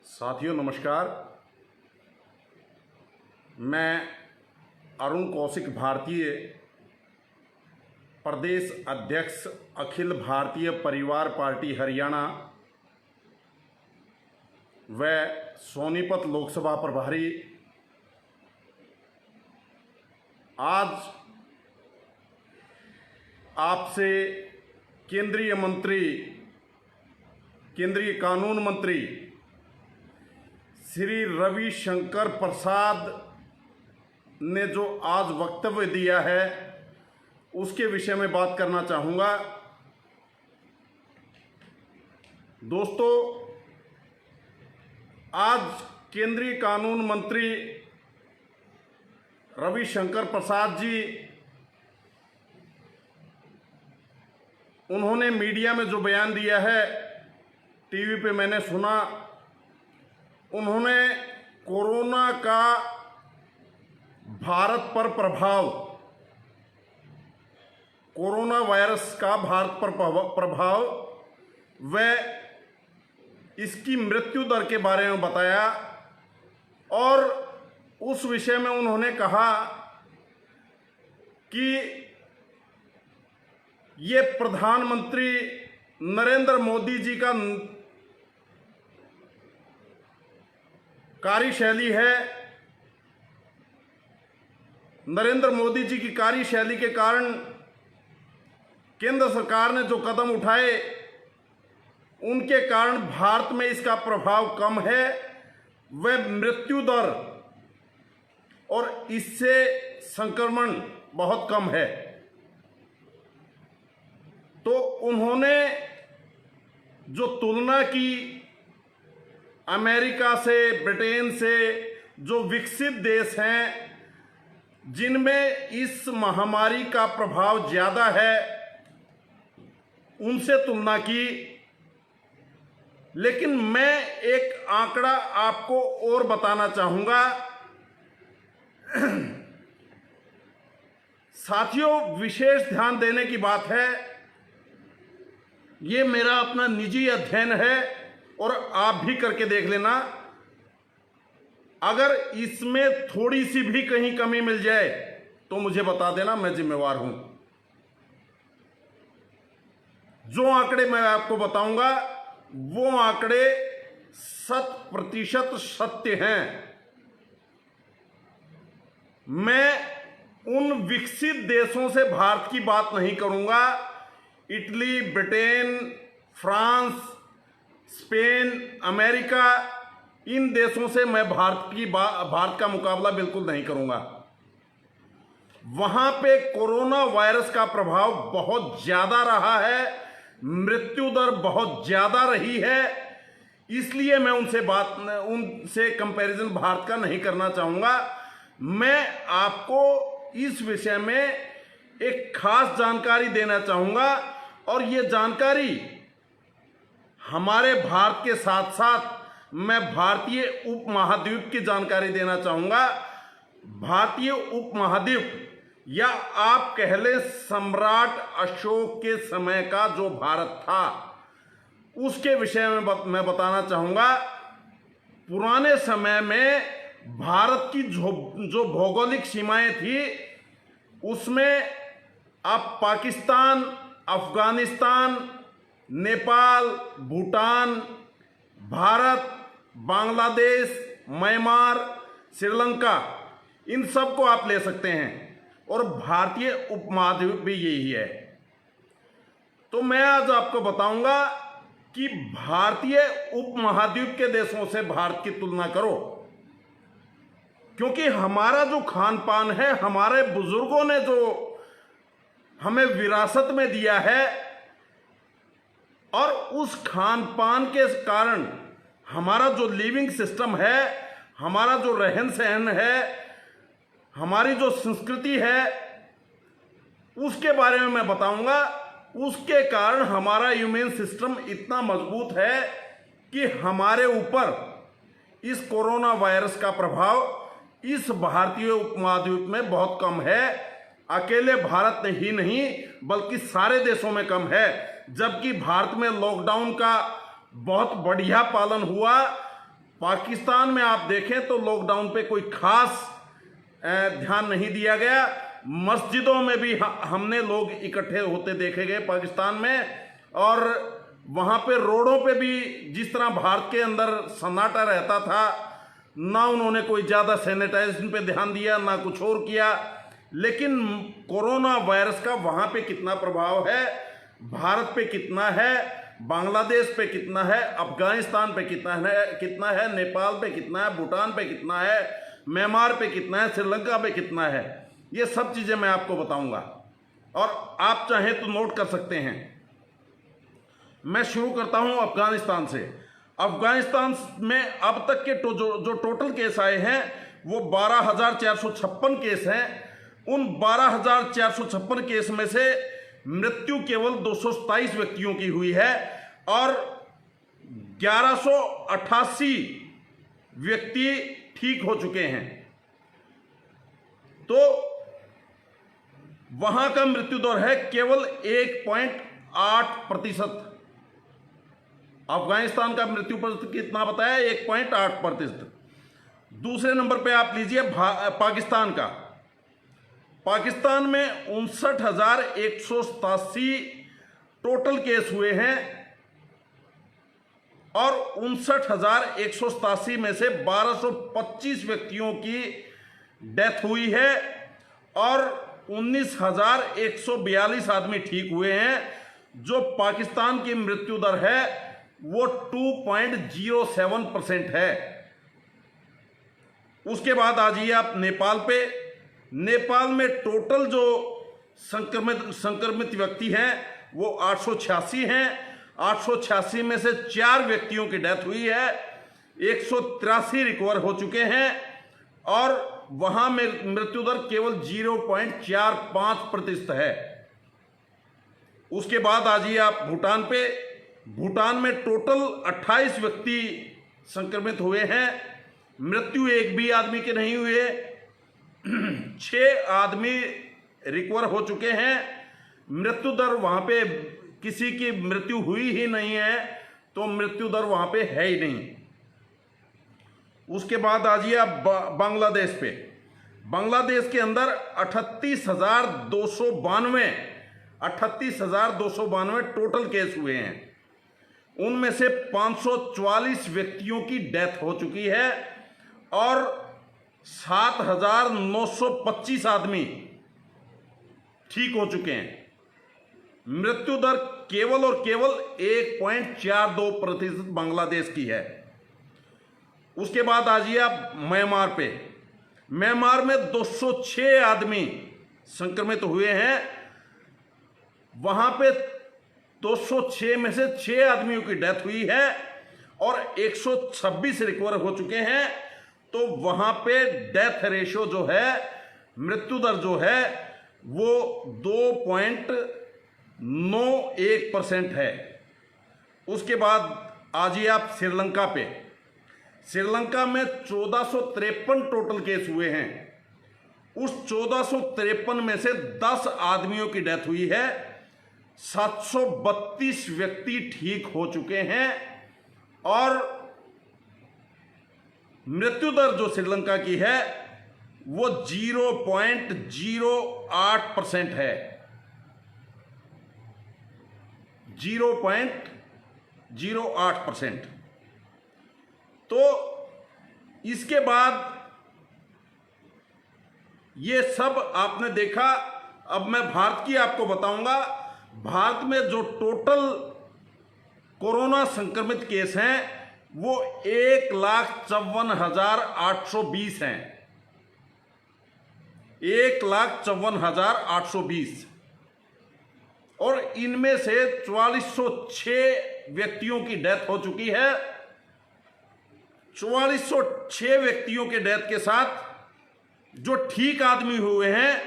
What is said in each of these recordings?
साथियों नमस्कार। मैं अरुण कौशिक, भारतीय प्रदेश अध्यक्ष, अखिल भारतीय परिवार पार्टी हरियाणा व सोनीपत लोकसभा प्रभारी, आज आपसे केंद्रीय मंत्री, केंद्रीय कानून मंत्री श्री रविशंकर प्रसाद ने जो आज वक्तव्य दिया है उसके विषय में बात करना चाहूँगा। दोस्तों, आज केंद्रीय कानून मंत्री रविशंकर प्रसाद जी, उन्होंने मीडिया में जो बयान दिया है, टीवी पे मैंने सुना, उन्होंने कोरोना का भारत पर प्रभाव, कोरोना वायरस का भारत पर प्रभाव व इसकी मृत्यु दर के बारे में बताया और उस विषय में उन्होंने कहा कि ये प्रधानमंत्री नरेंद्र मोदी जी का कार्यशैली है। नरेंद्र मोदी जी की कार्यशैली के कारण केंद्र सरकार ने जो कदम उठाए, उनके कारण भारत में इसका प्रभाव कम है, वह मृत्यु दर और इससे संक्रमण बहुत कम है। तो उन्होंने जो तुलना की अमेरिका से, ब्रिटेन से, जो विकसित देश हैं जिनमें इस महामारी का प्रभाव ज़्यादा है, उनसे तुलना की। लेकिन मैं एक आंकड़ा आपको और बताना चाहूँगा। साथियों, विशेष ध्यान देने की बात है, ये मेरा अपना निजी अध्ययन है और आप भी करके देख लेना। अगर इसमें थोड़ी सी भी कहीं कमी मिल जाए तो मुझे बता देना, मैं जिम्मेवार हूं। जो आंकड़े मैं आपको बताऊंगा वो आंकड़े 100% सत्य हैं। मैं उन विकसित देशों से भारत की बात नहीं करूंगा। Italy, Britain, France, Spain, America, इन देशों से मैं भारत का मुकाबला बिल्कुल नहीं करूंगा। वहां पे कोरोना वायरस का प्रभाव बहुत ज्यादा रहा है, मृत्यु दर बहुत ज्यादा रही है, इसलिए मैं उनसे कंपैरिजन भारत का नहीं करना चाहूंगा। मैं आपको इस विषय में एक खास जानकारी देना चाहूंगा और ये जानकारी हमारे भारत के साथ साथ मैं भारतीय उपमहाद्वीप की जानकारी देना चाहूँगा। भारतीय उपमहाद्वीप, या आप कह लें सम्राट अशोक के समय का जो भारत था, उसके विषय में मैं बताना चाहूँगा। पुराने समय में भारत की जो भौगोलिक सीमाएं थी, उसमें आप पाकिस्तान, अफगानिस्तान, नेपाल, भूटान, भारत, बांग्लादेश, म्यांमार, श्रीलंका, इन सब को आप ले सकते हैं और भारतीय उपमहाद्वीप भी यही है। तो मैं आज आपको बताऊंगा कि भारतीय उपमहाद्वीप के देशों से भारत की तुलना करो, क्योंकि हमारा जो खान पान है, हमारे बुजुर्गों ने जो हमें विरासत में दिया है, और उस खान पान के कारण हमारा जो लिविंग सिस्टम है, हमारा जो रहन सहन है, हमारी जो संस्कृति है, उसके बारे में मैं बताऊंगा। उसके कारण हमारा इम्यून सिस्टम इतना मजबूत है कि हमारे ऊपर इस कोरोना वायरस का प्रभाव इस भारतीय उपमहाद्वीप में बहुत कम है। अकेले भारत ही नहीं बल्कि सारे देशों में कम है। जबकि भारत में लॉकडाउन का बहुत बढ़िया पालन हुआ पाकिस्तान में आप देखें तो लॉकडाउन पे कोई खास ध्यान नहीं दिया गया। मस्जिदों में भी हमने लोग इकट्ठे होते देखे गए पाकिस्तान में, और वहाँ पे रोडों पे भी जिस तरह भारत के अंदर सन्नाटा रहता था, ना उन्होंने कोई ज़्यादा सैनिटाइजेशन पे ध्यान दिया ना कुछ और किया। लेकिन कोरोना वायरस का वहाँ पे कितना प्रभाव है, भारत पे कितना है, बांग्लादेश पे कितना है, अफगानिस्तान पे कितना है, नेपाल पे कितना है, भूटान पे कितना है, म्यांमार पे कितना है, श्रीलंका पे कितना है, ये सब चीज़ें मैं आपको बताऊंगा और आप चाहें तो नोट कर सकते हैं। मैं शुरू करता हूं अफगानिस्तान से। अफगानिस्तान में अब तक के जो टोटल केस आए हैं वो 12,456 केस हैं। उन 12,456 केस में से मृत्यु केवल 227 व्यक्तियों की हुई है और 1188 व्यक्ति ठीक हो चुके हैं। तो वहां का मृत्यु दर है केवल 1.8%। अफगानिस्तान का मृत्यु प्रतिशत कितना बताया? 1.8%। दूसरे नंबर पे आप लीजिए पाकिस्तान का। पाकिस्तान में 59,187 टोटल केस हुए हैं और 59,187 में से 1225 व्यक्तियों की डेथ हुई है और 19,142 आदमी ठीक हुए हैं। जो पाकिस्तान की मृत्यु दर है वो 2.07% है। उसके बाद आ जाइए आप नेपाल पे। नेपाल में टोटल जो संक्रमित व्यक्ति हैं वो 886 हैं। 886 में से 4 व्यक्तियों की डेथ हुई है, 183 रिकवर हो चुके हैं और वहां में मृत्यु दर केवल 0.45% है। उसके बाद आ जाइए आप भूटान पे। भूटान में टोटल 28 व्यक्ति संक्रमित हुए हैं, मृत्यु एक भी आदमी के नहीं हुए। 6 आदमी रिकवर हो चुके हैं। मृत्यु दर वहां पे किसी की मृत्यु हुई ही नहीं है, तो मृत्यु दर वहां पे है ही नहीं। उसके बाद आ जाइए आप बांग्लादेश पे। बांग्लादेश के अंदर 38,292 टोटल केस हुए हैं। उनमें से 544 व्यक्तियों की डेथ हो चुकी है और 7,925 आदमी ठीक हो चुके हैं। मृत्यु दर केवल और केवल 1.42% बांग्लादेश की है। उसके बाद आ जाइए आप म्यांमार पे। म्यांमार में 206 आदमी संक्रमित हुए हैं। वहां पे 206 में से 6 आदमियों की डेथ हुई है और 126 रिकवर हो चुके हैं। तो वहां पे डेथ रेशियो जो है, मृत्यु दर जो है वो 2.91% है। उसके बाद आ जाइए आप श्रीलंका पे। श्रीलंका में 1453 टोटल केस हुए हैं। उस 1453 में से 10 आदमियों की डेथ हुई है, 732 व्यक्ति ठीक हो चुके हैं और मृत्यु दर जो श्रीलंका की है वो 0.08% है। 0.08%। तो इसके बाद ये सब आपने देखा। अब मैं भारत की आपको बताऊंगा। भारत में जो टोटल कोरोना संक्रमित केस हैं वो 1,54,820 हैं। 1,54,820 और इनमें से 4406 व्यक्तियों की डेथ हो चुकी है। 4406 व्यक्तियों के डेथ के साथ जो ठीक आदमी हुए हैं,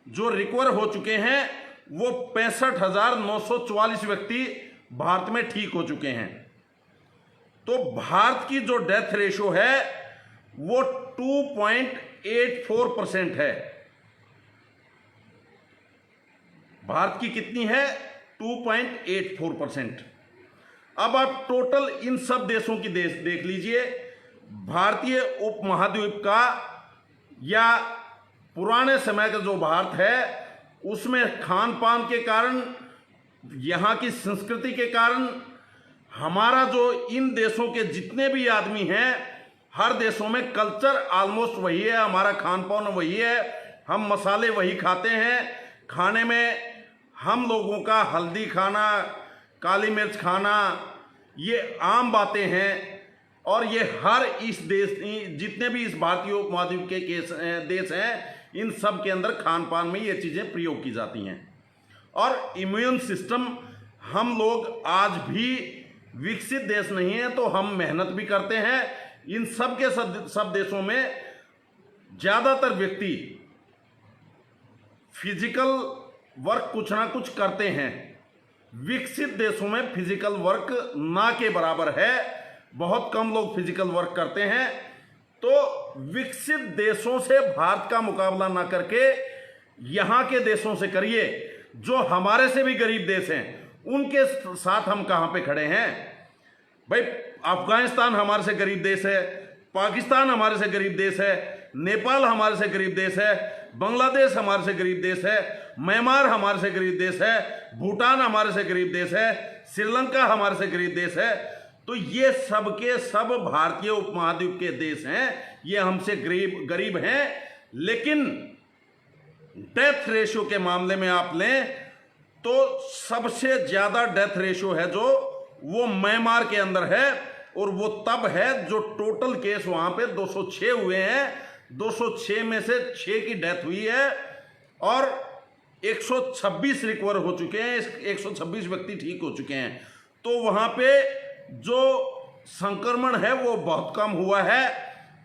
जो रिकवर हो चुके हैं, वो 65,944 व्यक्ति भारत में ठीक हो चुके हैं। तो भारत की जो डेथ रेशियो है वो 2.84% है। भारत की कितनी है? 2.84%। अब आप टोटल इन सब देशों की देख लीजिए। भारतीय उपमहाद्वीप का या पुराने समय का जो भारत है उसमें खान पान के कारण, यहाँ की संस्कृति के कारण, हमारा जो इन देशों के जितने भी आदमी हैं, हर देशों में कल्चर ऑलमोस्ट वही है, हमारा खान पान वही है, हम मसाले वही खाते हैं। खाने में हम लोगों का हल्दी खाना, काली मिर्च खाना, ये आम बातें हैं। और ये हर इस देश, जितने भी इस भारतीय उपमहाद्वीप के देश हैं, इन सब के अंदर खान पान में ये चीज़ें प्रयोग की जाती हैं। और इम्यून सिस्टम, हम लोग आज भी विकसित देश नहीं है, तो हम मेहनत भी करते हैं। इन सब के सब देशों में ज़्यादातर व्यक्ति फिजिकल वर्क कुछ ना कुछ करते हैं। विकसित देशों में फिजिकल वर्क ना के बराबर है, बहुत कम लोग फिजिकल वर्क करते हैं। तो विकसित देशों से भारत का मुकाबला ना करके यहाँ के देशों से करिए, जो हमारे से भी गरीब देश हैं, उनके साथ हम कहाँ पे खड़े हैं भाई। अफगानिस्तान हमारे से गरीब देश है, पाकिस्तान हमारे से गरीब देश है, नेपाल हमारे से गरीब देश है, बांग्लादेश हमारे से गरीब देश है, म्यांमार हमारे से गरीब देश है, भूटान हमारे से गरीब देश है, श्रीलंका हमारे से गरीब देश है। तो ये सब के सब भारतीय उपमहाद्वीप के देश हैं, ये हमसे गरीब हैं। लेकिन डेथ रेशियो के मामले में आप लें तो सबसे ज़्यादा डेथ रेशियो है जो वो म्यांमार के अंदर है, और वो तब है जो टोटल केस वहाँ पे 206 हुए हैं, 206 में से 6 की डेथ हुई है और 126 रिकवर हो चुके हैं, 126 व्यक्ति ठीक हो चुके हैं। तो वहाँ पे जो संक्रमण है वो बहुत कम हुआ है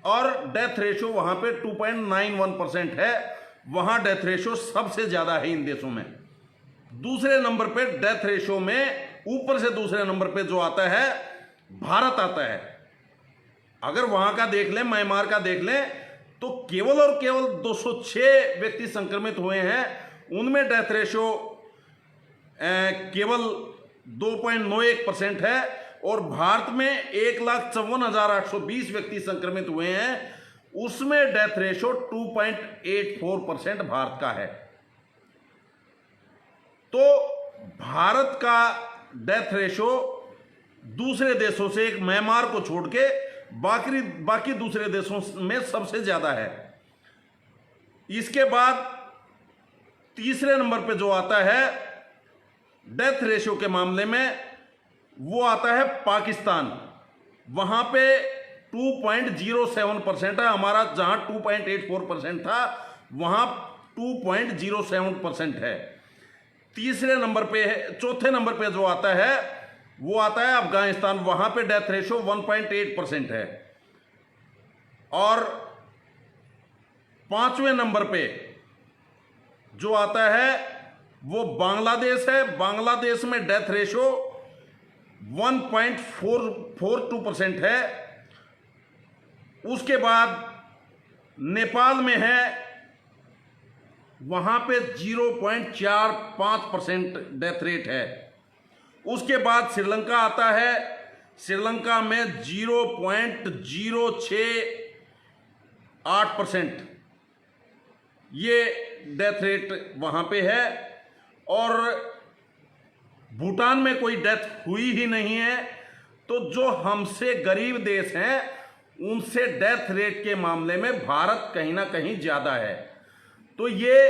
और डेथ रेशियो वहाँ पे 2.91% है। वहाँ डेथ रेशियो सबसे ज़्यादा है इन देशों में। दूसरे नंबर पे डेथ रेशियो में, ऊपर से दूसरे नंबर पे जो आता है भारत आता है। अगर वहाँ का देख लें, म्यांमार का देख लें, तो केवल और केवल 206 व्यक्ति संक्रमित हुए हैं, उनमें डेथ रेशियो केवल 2.91% है। और भारत में 1,54,820 व्यक्ति संक्रमित हुए हैं, उसमें डेथ रेशियो 2.84% भारत का है। तो भारत का डेथ रेशियो दूसरे देशों से, एक म्यांमार को छोड़ के बाकी दूसरे देशों में सबसे ज़्यादा है। इसके बाद तीसरे नंबर पे जो आता है डेथ रेशियो के मामले में, वो आता है पाकिस्तान। वहाँ पे 2.07% है, हमारा जहाँ 2.84% था वहाँ 2.07% है। तीसरे नंबर पे है, चौथे नंबर पे जो आता है वो आता है अफगानिस्तान, वहाँ पे डेथ रेशियो 1.8% है। और पांचवें नंबर पे जो आता है वो बांग्लादेश है। बांग्लादेश में डेथ रेशियो 1.42% है। उसके बाद नेपाल में है, वहाँ पे 0.45% डेथ रेट है। उसके बाद श्रीलंका आता है, श्रीलंका में 0.068% ये डेथ रेट वहाँ पे है। और भूटान में कोई डेथ हुई ही नहीं है। तो जो हमसे गरीब देश हैं उनसे डेथ रेट के मामले में भारत कहीं ना कहीं ज़्यादा है। तो ये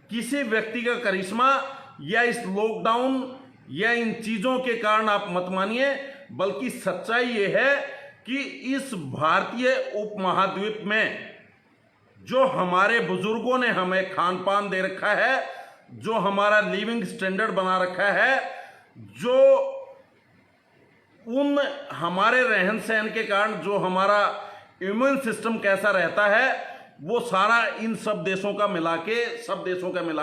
किसी व्यक्ति का करिश्मा या इस लॉकडाउन या इन चीज़ों के कारण आप मत मानिए, बल्कि सच्चाई ये है कि इस भारतीय उपमहाद्वीप में जो हमारे बुजुर्गों ने हमें खान पान दे रखा है, जो हमारा लिविंग स्टैंडर्ड बना रखा है, जो उन हमारे रहन सहन के कारण जो हमारा इम्यून सिस्टम कैसा रहता है, वो सारा इन सब देशों का मिला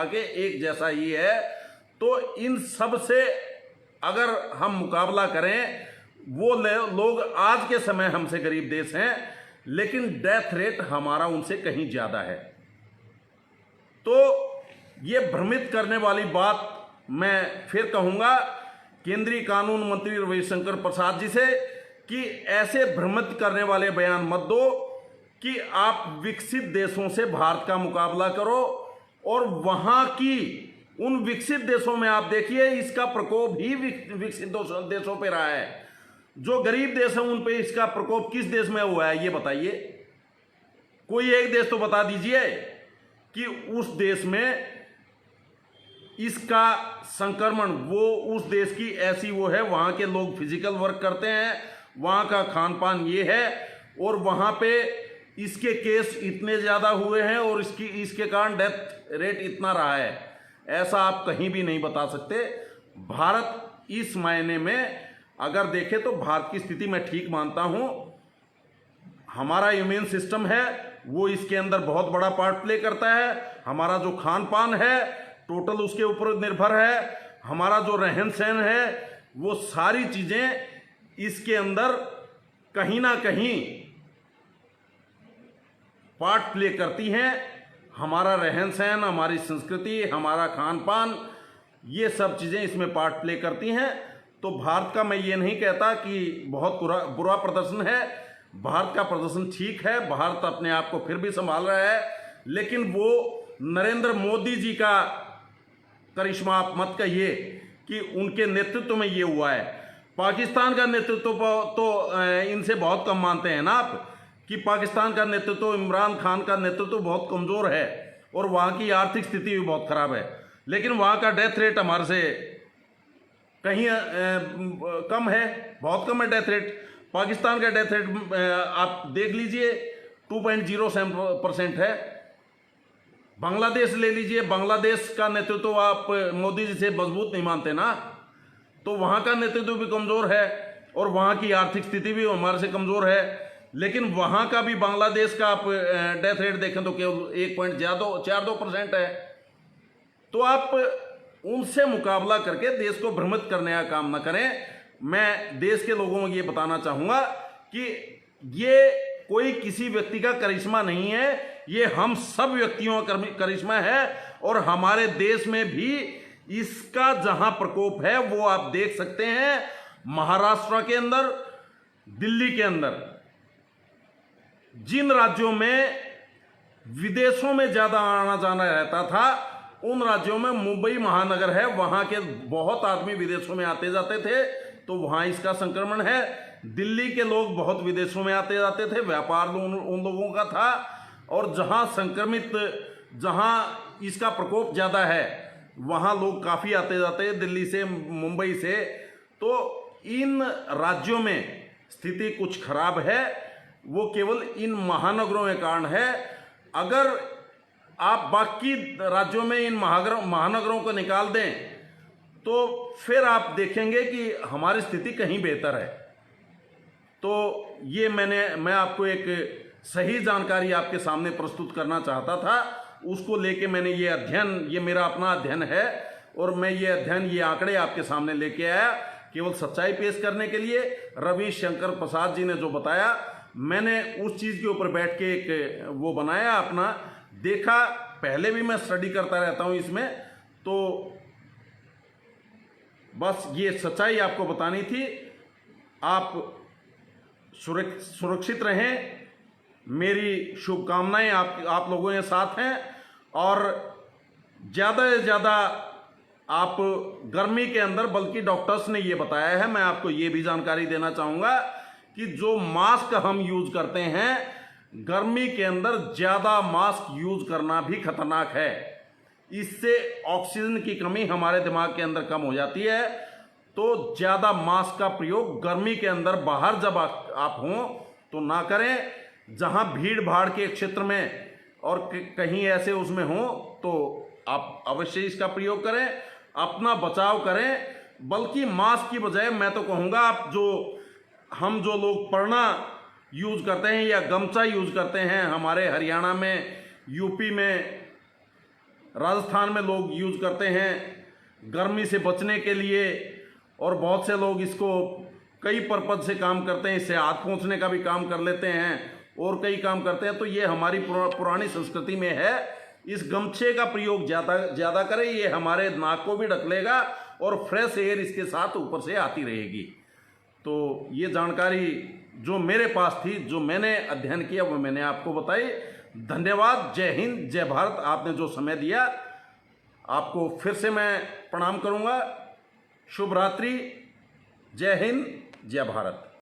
के एक जैसा ही है। तो इन सब से अगर हम मुकाबला करें, वो लोग आज के समय हमसे गरीब देश हैं, लेकिन डेथ रेट हमारा उनसे कहीं ज़्यादा है। तो ये भ्रमित करने वाली बात मैं फिर कहूँगा केंद्रीय कानून मंत्री रविशंकर प्रसाद जी से कि ऐसे भ्रमित करने वाले बयान मत दो कि आप विकसित देशों से भारत का मुकाबला करो, और वहां की उन विकसित देशों में आप देखिए इसका प्रकोप ही विकसित देशों पे रहा है। जो गरीब देश है उन पे इसका प्रकोप किस देश में हुआ है, ये बताइए। कोई एक देश तो बता दीजिए कि उस देश में इसका संक्रमण, वो उस देश की ऐसी वो है, वहां के लोग फिजिकल वर्क करते हैं, वहां का खान पान ये है, और वहां पे इसके केस इतने ज़्यादा हुए हैं और इसके कारण डेथ रेट इतना रहा है। ऐसा आप कहीं भी नहीं बता सकते। भारत इस मायने में अगर देखें तो भारत की स्थिति मैं ठीक मानता हूं। हमारा इम्यून सिस्टम है वो इसके अंदर बहुत बड़ा पार्ट प्ले करता है। हमारा जो खान पान है टोटल उसके ऊपर निर्भर है। हमारा जो रहन सहन है वो सारी चीज़ें इसके अंदर कहीं ना कहीं पार्ट प्ले करती हैं। हमारा रहन सहन, हमारी संस्कृति, हमारा खान पान, ये सब चीज़ें इसमें पार्ट प्ले करती हैं। तो भारत का मैं ये नहीं कहता कि बहुत बुरा प्रदर्शन है। भारत का प्रदर्शन ठीक है, भारत अपने आप को फिर भी संभाल रहा है, लेकिन वो नरेंद्र मोदी जी का करिश्मा आप मत कहिए कि उनके नेतृत्व में ये हुआ है। पाकिस्तान का नेतृत्व तो इनसे बहुत कम मानते हैं ना आप, कि पाकिस्तान का नेतृत्व, इमरान खान का नेतृत्व बहुत कमज़ोर है और वहाँ की आर्थिक स्थिति भी बहुत ख़राब है, लेकिन वहाँ का डेथ रेट हमारे से कहीं कम है, बहुत कम है डेथ रेट। पाकिस्तान का डेथ रेट आप देख लीजिए 2.07% है। बांग्लादेश ले लीजिए, बांग्लादेश का नेतृत्व आप मोदी जी से मजबूत नहीं मानते ना, तो वहाँ का नेतृत्व भी कमज़ोर है और वहाँ की आर्थिक स्थिति भी हमारे से कमज़ोर है, लेकिन वहाँ का भी बांग्लादेश का आप डेथ रेट देखें तो केवल 1.42% है। तो आप उनसे मुकाबला करके देश को भ्रमित करने का काम ना करें। मैं देश के लोगों को ये बताना चाहूँगा कि ये कोई किसी व्यक्ति का करिश्मा नहीं है, ये हम सब व्यक्तियों का करिश्मा है, और हमारे देश में भी इसका जहाँ प्रकोप है वो आप देख सकते हैं। महाराष्ट्र के अंदर, दिल्ली के अंदर, जिन राज्यों में विदेशों में ज़्यादा आना जाना रहता था, उन राज्यों में मुंबई महानगर है, वहाँ के बहुत आदमी विदेशों में आते जाते थे, तो वहाँ इसका संक्रमण है। दिल्ली के लोग बहुत विदेशों में आते जाते थे, व्यापार उन लोगों का था, और जहाँ संक्रमित, जहाँ इसका प्रकोप ज़्यादा है वहाँ लोग काफ़ी आते जाते हैं, दिल्ली से, मुंबई से। तो इन राज्यों में स्थिति कुछ खराब है, वो केवल इन महानगरों के कारण है। अगर आप बाकी राज्यों में इन महानगरों को निकाल दें तो फिर आप देखेंगे कि हमारी स्थिति कहीं बेहतर है। तो ये मैं आपको एक सही जानकारी आपके सामने प्रस्तुत करना चाहता था, उसको लेके मैंने ये अध्ययन, ये मेरा अपना अध्ययन है, और मैं ये अध्ययन, ये आंकड़े आपके सामने लेके आया केवल सच्चाई पेश करने के लिए। रविशंकर प्रसाद जी ने जो बताया, मैंने उस चीज़ के ऊपर बैठ के एक वो बनाया अपना, देखा। पहले भी मैं स्टडी करता रहता हूँ इसमें, तो बस ये सच्चाई आपको बतानी थी। आप सुरक्षित रहें, मेरी शुभकामनाएं आप लोगों के साथ हैं, और ज़्यादा से ज़्यादा आप गर्मी के अंदर, बल्कि डॉक्टर्स ने ये बताया है, मैं आपको ये भी जानकारी देना चाहूँगा कि जो मास्क हम यूज करते हैं, गर्मी के अंदर ज़्यादा मास्क यूज करना भी खतरनाक है। इससे ऑक्सीजन की कमी हमारे दिमाग के अंदर कम हो जाती है। तो ज़्यादा मास्क का प्रयोग गर्मी के अंदर बाहर जब आप हों तो ना करें। जहां भीड़ भाड़ के क्षेत्र में और कहीं ऐसे उसमें हो तो आप अवश्य इसका प्रयोग करें, अपना बचाव करें। बल्कि मास्क की बजाय मैं तो कहूँगा आप हम जो लोग पढ़ना यूज़ करते हैं या गमछा यूज़ करते हैं, हमारे हरियाणा में, यूपी में, राजस्थान में लोग यूज़ करते हैं गर्मी से बचने के लिए, और बहुत से लोग इसको कई पर्पज से काम करते हैं, इससे हाथ पोंछने का भी काम कर लेते हैं और कई काम करते हैं। तो ये हमारी पुरानी संस्कृति में है। इस गमछे का प्रयोग ज़्यादा करें, ये हमारे नाक को भी ढक लेगा और फ्रेश एयर इसके साथ ऊपर से आती रहेगी। तो ये जानकारी जो मेरे पास थी, जो मैंने अध्ययन किया, वो मैंने आपको बताई। धन्यवाद। जय हिंद, जय भारत। आपने जो समय दिया, आपको फिर से मैं प्रणाम करूंगा। शुभ रात्रि। जय हिंद, जय भारत।